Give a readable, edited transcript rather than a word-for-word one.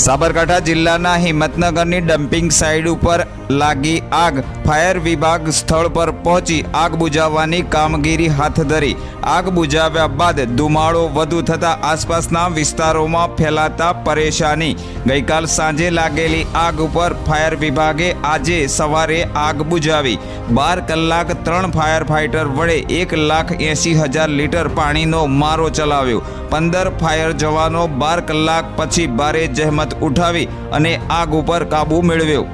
સાબરકાંઠા જિલ્લાના હિંમતનગરની dumping site ઉપર લાગી આગ। ફાયર વિભાગ સ્થળ પર પહોંચી આગ બુઝાવવાની કામગીરી હાથ ધરી। આગ બુઝાવ્યા બાદ ધુમાડો વધુ થતાં આસપાસના વિસ્તારોમાં ફેલાતા પરેશાની। ગઈકાલ સાંજે લાગેલી આગ ઉપર ફાયર વિભાગે આજે સવારે આગ બુઝાવી। 12 કલાક 3 ફાયર ફાઇટર વડે 1,80,000 લીટર પાણીનો મારો ચલાવ્યો। 15 ફાયર જવાનો 12 કલાક પછી ભારે જહેમત ઉઠાવી અને આગ ઉપર કાબૂ મેળવ્યો।